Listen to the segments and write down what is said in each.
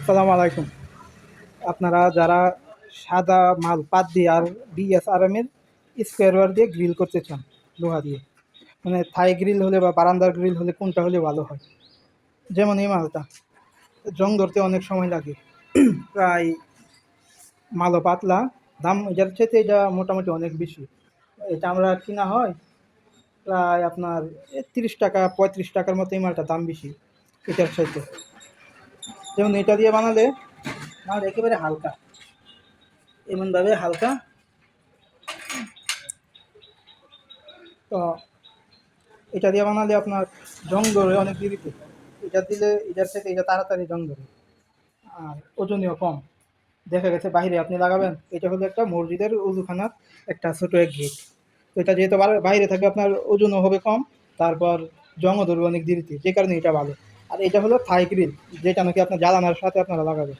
সালাম আলাইকুম। আপনারা যারা সাদা মাল পাত দিয়ে আর বিএসআরএম এর স্কোয়ার বার দিয়ে গ্রিল করতে চান লোহা দিয়ে, মানে থাই গ্রিল হলে বা বারান্দার গ্রিল হলে কোনটা হলে ভালো হয়? যেমন এই মালটা জং ধরতে অনেক সময় লাগে, প্রায় মালও পাতলা, দাম এটার চাইতে এটা মোটামুটি অনেক বেশি। এটা আমরা কিনা হয় প্রায় আপনার ৩০ টাকা ৩৫ টাকার মতো, এই মালটা দাম বেশি এটার চাইতে। যেমন এটা দিয়ে বানালে মাল একেবারে হালকা, এমনভাবে হালকা। তো এটা দিয়ে বানালে আপনার জং ধরে অনেক দেরিতে, এটা দিলে এটার থেকে এটা তাড়াতাড়ি জং ধরে, আর ওজনীয় কম। দেখা গেছে বাইরে আপনি লাগাবেন, এটা হলো একটা মসজিদের উজুখানার একটা ছোটো এক গেট। তো এটা যেহেতু বাইরে থাকবে আপনার ওজনও হবে কম, তারপর জংও ধরবে অনেক দেরিতে, যে কারণে এটা ভালো। আর এটা হলো থাই গ্রিল, যেটা নাকি আপনার জ্বালানার সাথে আপনারা লাগাবেন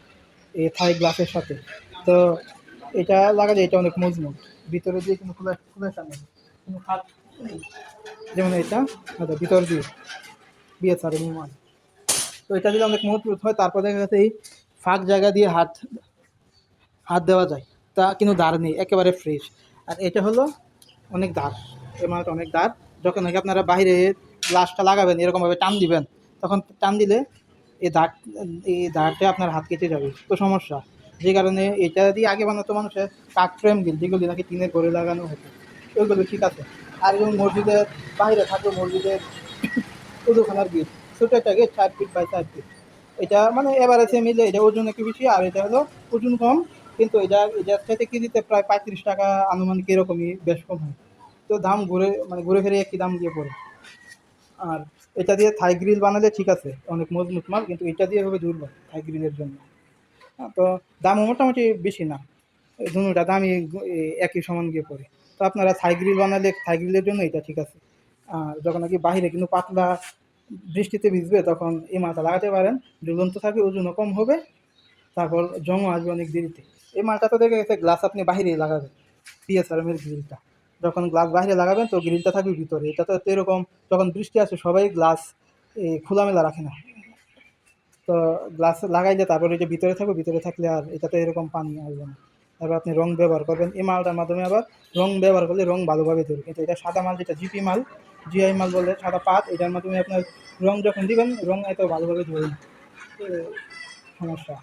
এই থাই গ্লাসের সাথে। তো এটা লাগালে এটা অনেক মজবুত, ভিতরে দিয়ে কোনো খুলে নেই, কোনো ফাঁক নেই। যেমন এটা ভিতর দিয়ে বিএসআর মাল, তো এটা দিলে অনেক মজবুত হয়। তারপর দেখা গেছে এই ফাঁক জায়গা দিয়ে হাত হাত দেওয়া যায়, তা কিন্তু দাঁড় নেই, একেবারে ফ্রেশ। আর এটা হলো অনেক দাঁড়, এই মালটা অনেক দাঁড়। যখন নাকি আপনারা বাইরে গ্লাসটা লাগাবেন এরকমভাবে টান দিবেন, তখন টান দিলে এই দাঁড় এই দাঁড়টা আপনার হাত কেটে যাবে, তো সমস্যা। যে কারণে এটা দিয়ে আগে বানাতো মানুষের কাঠ ফ্রেম গিল, যেগুলি নাকি টিনের ঘরে লাগানো হতো, ওইগুলো ঠিক আছে। আর যেমন মসজিদের বাইরে থাকবে মসজিদের উজুখানার গেট, ছোটো একটা গেট 4 ফিট বাই 4 ফিট, এটা মানে এভারেজে মিলে এটা ওজন একটু বেশি, আর এটা হলো ওজন কম। কিন্তু এটার সাথে কেজিতে প্রায় 35 টাকা আনুমানিক, এরকমই, বেশ কম হয়। তো দাম ঘুরে ফিরে একই দাম দিয়ে পড়ে। আর এটা দিয়ে থাই গ্রিল বানালে ঠিক আছে, অনেক মজবুত মাল, কিন্তু এটা দিয়ে হবে দুর্বল থাই গ্রিলের জন্য। হ্যাঁ, তো দামও মোটামুটি বেশি না, এই দুটোটা দামই একই সমান গিয়ে পড়ে। তো আপনারা থাই গ্রিল বানালে থাই গ্রিলের জন্য এটা ঠিক আছে। আর যখন নাকি বাহিরে কিন্তু পাতলা বৃষ্টিতে ভিজবে, তখন এই মালটা লাগাতে পারেন, ঝুলন্ত থাকবে, ওজনও কম হবে, তারপর জংও আসবে অনেক দেরিতে। এই মালটা তো দেখা গেছে গ্লাস আপনি বাহিরেই লাগাবেন, পিএসআরএম এর গ্রিলটা যখন গ্লাস বাইরে লাগাবেন তো গ্রিলটা থাকবে ভিতরে। এটা তো এরকম, যখন বৃষ্টি আসে সবাই গ্লাস খোলামেলা রাখে না, তো গ্লাস লাগাইলে তারপরে এটা ভিতরে থাকবে, ভিতরে থাকলে আর এটাতে এরকম পানি আসবে না। তারপর আপনি রং ব্যবহার করবেন এই মালটার মাধ্যমে, আবার রং ব্যবহার করলে রং ভালোভাবে ধরে। কিন্তু এটা সাদা মাল, যেটা জিপি মাল, জিআই মাল বলে, সাদা পাত, এটার মাধ্যমে আপনার রং যখন দিবেন রং এত ভালোভাবে ধরে না, তো সমস্যা।